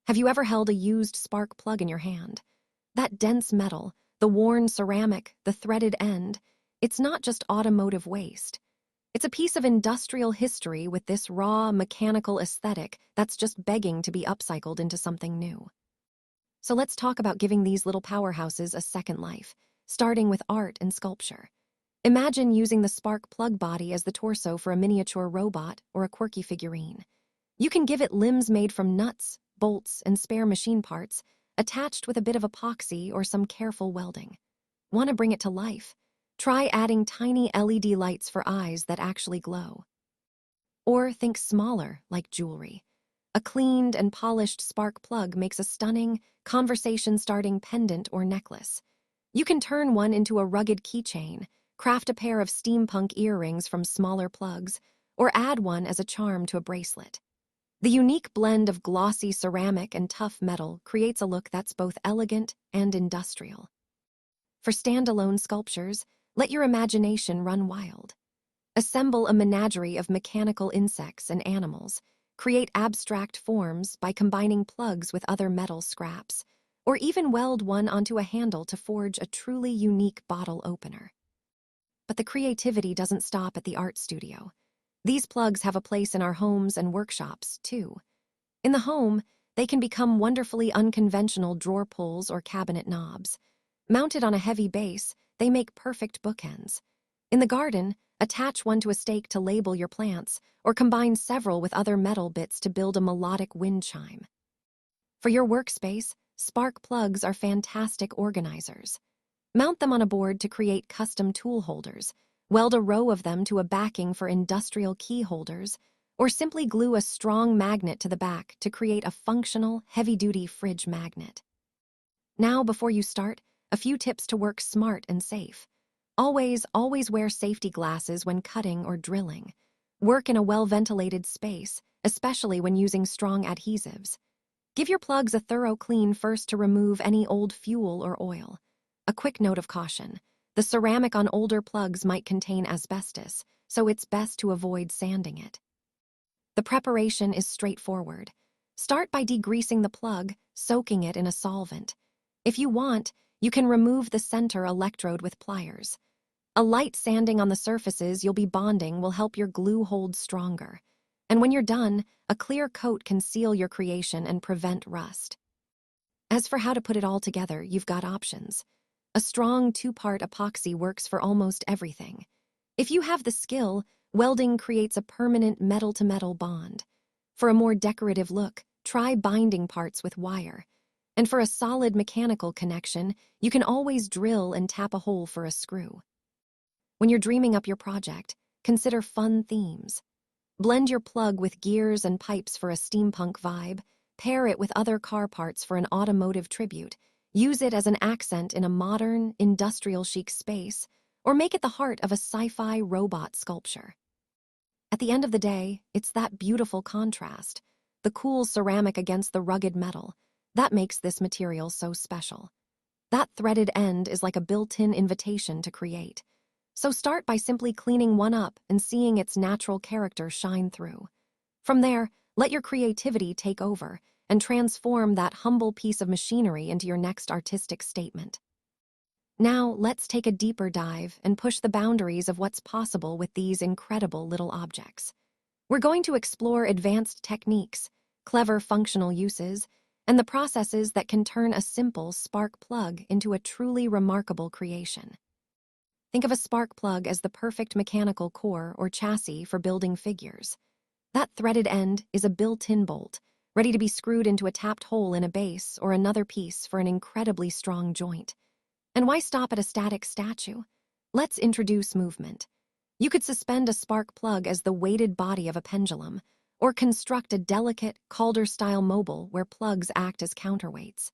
Have you ever held a used spark plug in your hand? That dense metal, the worn ceramic, the threaded end, it's not just automotive waste. It's a piece of industrial history with this raw, mechanical aesthetic that's just begging to be upcycled into something new. So let's talk about giving these little powerhouses a second life, starting with art and sculpture. Imagine using the spark plug body as the torso for a miniature robot or a quirky figurine. You can give it limbs made from nuts, bolts, and spare machine parts, attached with a bit of epoxy or some careful welding. Want to bring it to life? Try adding tiny LED lights for eyes that actually glow. Or think smaller, like jewelry. A cleaned and polished spark plug makes a stunning, conversation-starting pendant or necklace. You can turn one into a rugged keychain, craft a pair of steampunk earrings from smaller plugs, or add one as a charm to a bracelet. The unique blend of glossy ceramic and tough metal creates a look that's both elegant and industrial. For standalone sculptures, let your imagination run wild. Assemble a menagerie of mechanical insects and animals, create abstract forms by combining plugs with other metal scraps, or even weld one onto a handle to forge a truly unique bottle opener. But the creativity doesn't stop at the art studio. These plugs have a place in our homes and workshops, too. In the home, they can become wonderfully unconventional drawer pulls or cabinet knobs. Mounted on a heavy base, they make perfect bookends. In the garden, attach one to a stake to label your plants, or combine several with other metal bits to build a melodic wind chime. For your workspace, spark plugs are fantastic organizers. Mount them on a board to create custom tool holders, weld a row of them to a backing for industrial key holders, or simply glue a strong magnet to the back to create a functional, heavy-duty fridge magnet. Now, before you start, a few tips to work smart and safe. Always wear safety glasses when cutting or drilling. Work in a well-ventilated space, especially when using strong adhesives. Give your plugs a thorough clean first to remove any old fuel or oil. A quick note of caution. The ceramic on older plugs might contain asbestos, so it's best to avoid sanding it. The preparation is straightforward. Start by degreasing the plug, soaking it in a solvent. If you want, you can remove the center electrode with pliers. A light sanding on the surfaces you'll be bonding will help your glue hold stronger. And when you're done, a clear coat can seal your creation and prevent rust. As for how to put it all together, you've got options. A strong two-part epoxy works for almost everything. If you have the skill, welding creates a permanent metal-to-metal bond. For a more decorative look, try binding parts with wire. And for a solid mechanical connection, you can always drill and tap a hole for a screw. When you're dreaming up your project, consider fun themes. Blend your plug with gears and pipes for a steampunk vibe, pair it with other car parts for an automotive tribute, use it as an accent in a modern, industrial chic space, or make it the heart of a sci-fi robot sculpture. At the end of the day, it's that beautiful contrast, the cool ceramic against the rugged metal, that makes this material so special. That threaded end is like a built-in invitation to create. So start by simply cleaning one up and seeing its natural character shine through. From there, let your creativity take over and transform that humble piece of machinery into your next artistic statement. Now, let's take a deeper dive and push the boundaries of what's possible with these incredible little objects. We're going to explore advanced techniques, clever functional uses, and the processes that can turn a simple spark plug into a truly remarkable creation. Think of a spark plug as the perfect mechanical core or chassis for building figures. That threaded end is a built-in bolt, ready to be screwed into a tapped hole in a base or another piece for an incredibly strong joint. And why stop at a static statue? Let's introduce movement. You could suspend a spark plug as the weighted body of a pendulum, or construct a delicate, Calder-style mobile where plugs act as counterweights.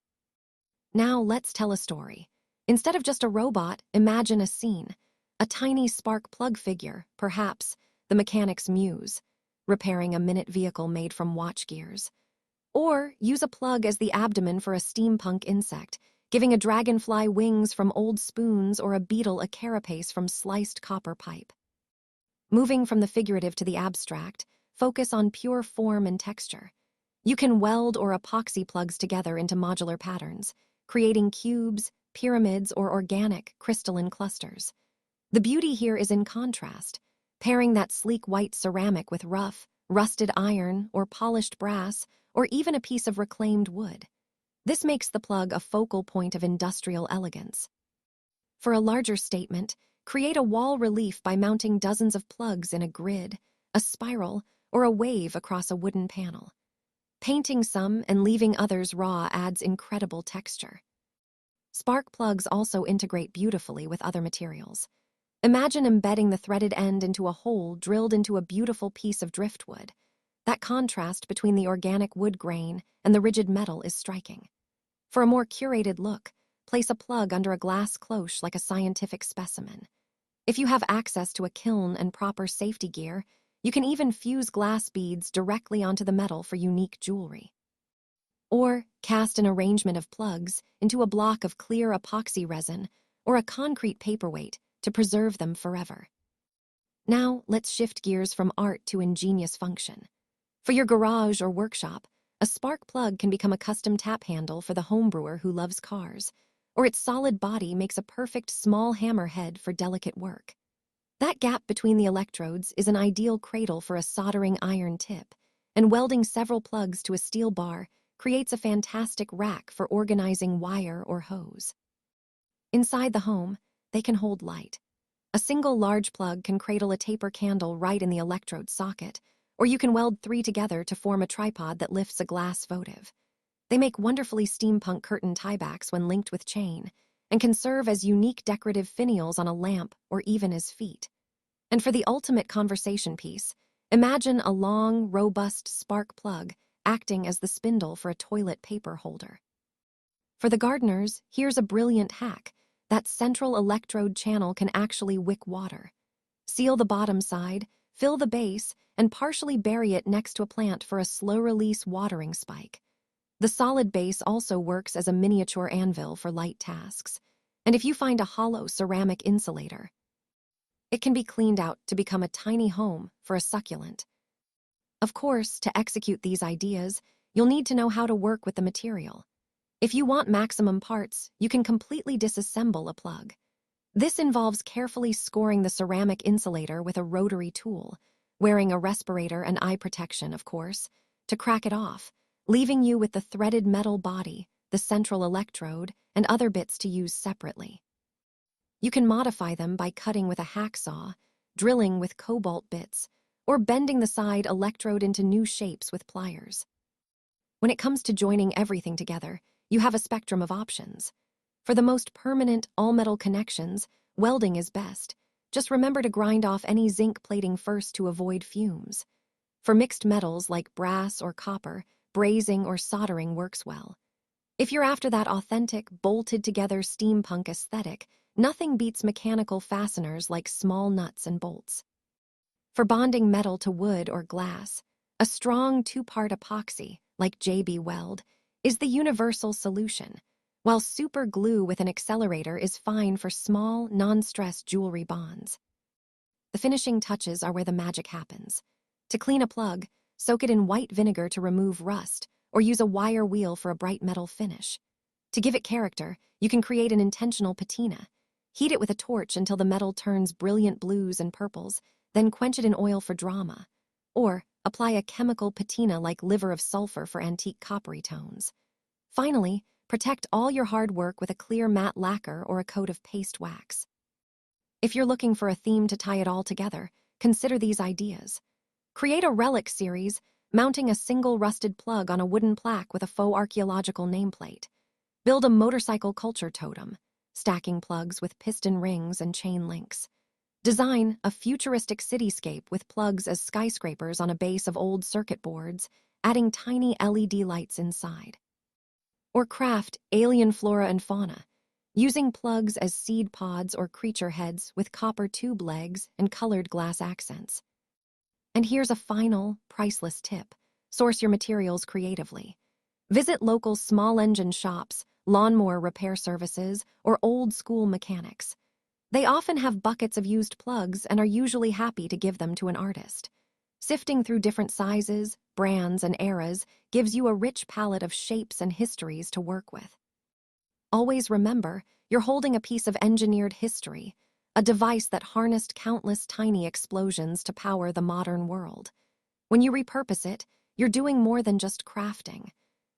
Now let's tell a story. Instead of just a robot, imagine a scene. A tiny spark plug figure, perhaps the mechanic's muse, repairing a minute vehicle made from watch gears. Or use a plug as the abdomen for a steampunk insect, giving a dragonfly wings from old spoons or a beetle a carapace from sliced copper pipe. Moving from the figurative to the abstract, focus on pure form and texture. You can weld or epoxy plugs together into modular patterns, creating cubes, pyramids, or organic, crystalline clusters. The beauty here is in contrast, pairing that sleek white ceramic with rough, rusted iron or polished brass, or even a piece of reclaimed wood. This makes the plug a focal point of industrial elegance. For a larger statement, create a wall relief by mounting dozens of plugs in a grid, a spiral, or a wave across a wooden panel. Painting some and leaving others raw adds incredible texture. Spark plugs also integrate beautifully with other materials. Imagine embedding the threaded end into a hole drilled into a beautiful piece of driftwood. That contrast between the organic wood grain and the rigid metal is striking. For a more curated look, place a plug under a glass cloche like a scientific specimen. If you have access to a kiln and proper safety gear, you can even fuse glass beads directly onto the metal for unique jewelry. Or cast an arrangement of plugs into a block of clear epoxy resin or a concrete paperweight to preserve them forever. Now, let's shift gears from art to ingenious function. For your garage or workshop, a spark plug can become a custom tap handle for the homebrewer who loves cars, or its solid body makes a perfect small hammer head for delicate work. That gap between the electrodes is an ideal cradle for a soldering iron tip, and welding several plugs to a steel bar creates a fantastic rack for organizing wire or hose. Inside the home, they can hold light. A single large plug can cradle a taper candle right in the electrode socket, or you can weld 3 together to form a tripod that lifts a glass votive. They make wonderfully steampunk curtain tiebacks when linked with chain, and can serve as unique decorative finials on a lamp or even as feet. And for the ultimate conversation piece, imagine a long, robust spark plug acting as the spindle for a toilet paper holder. For the gardeners, here's a brilliant hack. That central electrode channel can actually wick water. Seal the bottom side, fill the base, and partially bury it next to a plant for a slow-release watering spike. The solid base also works as a miniature anvil for light tasks. And if you find a hollow ceramic insulator, it can be cleaned out to become a tiny home for a succulent. Of course, to execute these ideas, you'll need to know how to work with the material. If you want maximum parts, you can completely disassemble a plug. This involves carefully scoring the ceramic insulator with a rotary tool, wearing a respirator and eye protection, of course, to crack it off, leaving you with the threaded metal body, the central electrode, and other bits to use separately. You can modify them by cutting with a hacksaw, drilling with cobalt bits, or bending the side electrode into new shapes with pliers. When it comes to joining everything together, you have a spectrum of options. For the most permanent, all-metal connections, welding is best. Just remember to grind off any zinc plating first to avoid fumes. For mixed metals like brass or copper, brazing or soldering works well. If you're after that authentic, bolted-together steampunk aesthetic, nothing beats mechanical fasteners like small nuts and bolts. For bonding metal to wood or glass, a strong 2-part epoxy, like JB Weld, is the universal solution, while super glue with an accelerator is fine for small, non-stress jewelry bonds. The finishing touches are where the magic happens. To clean a plug, soak it in white vinegar to remove rust, or use a wire wheel for a bright metal finish. To give it character, you can create an intentional patina. Heat it with a torch until the metal turns brilliant blues and purples, then quench it in oil for drama. Or apply a chemical patina like liver of sulfur for antique coppery tones. Finally, protect all your hard work with a clear matte lacquer or a coat of paste wax. If you're looking for a theme to tie it all together, consider these ideas. Create a relic series, mounting a single rusted plug on a wooden plaque with a faux archaeological nameplate. Build a motorcycle culture totem, stacking plugs with piston rings and chain links. Design a futuristic cityscape with plugs as skyscrapers on a base of old circuit boards, adding tiny LED lights inside. Or craft alien flora and fauna, using plugs as seed pods or creature heads with copper tube legs and colored glass accents. And here's a final, priceless tip. Source your materials creatively. Visit local small engine shops, lawnmower repair services, or old-school mechanics. They often have buckets of used plugs and are usually happy to give them to an artist. Sifting through different sizes, brands, and eras gives you a rich palette of shapes and histories to work with. Always remember, you're holding a piece of engineered history, a device that harnessed countless tiny explosions to power the modern world. When you repurpose it, you're doing more than just crafting.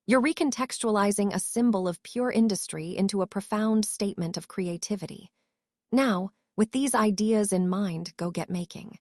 You're recontextualizing a symbol of pure industry into a profound statement of creativity. Now, with these ideas in mind, go get making.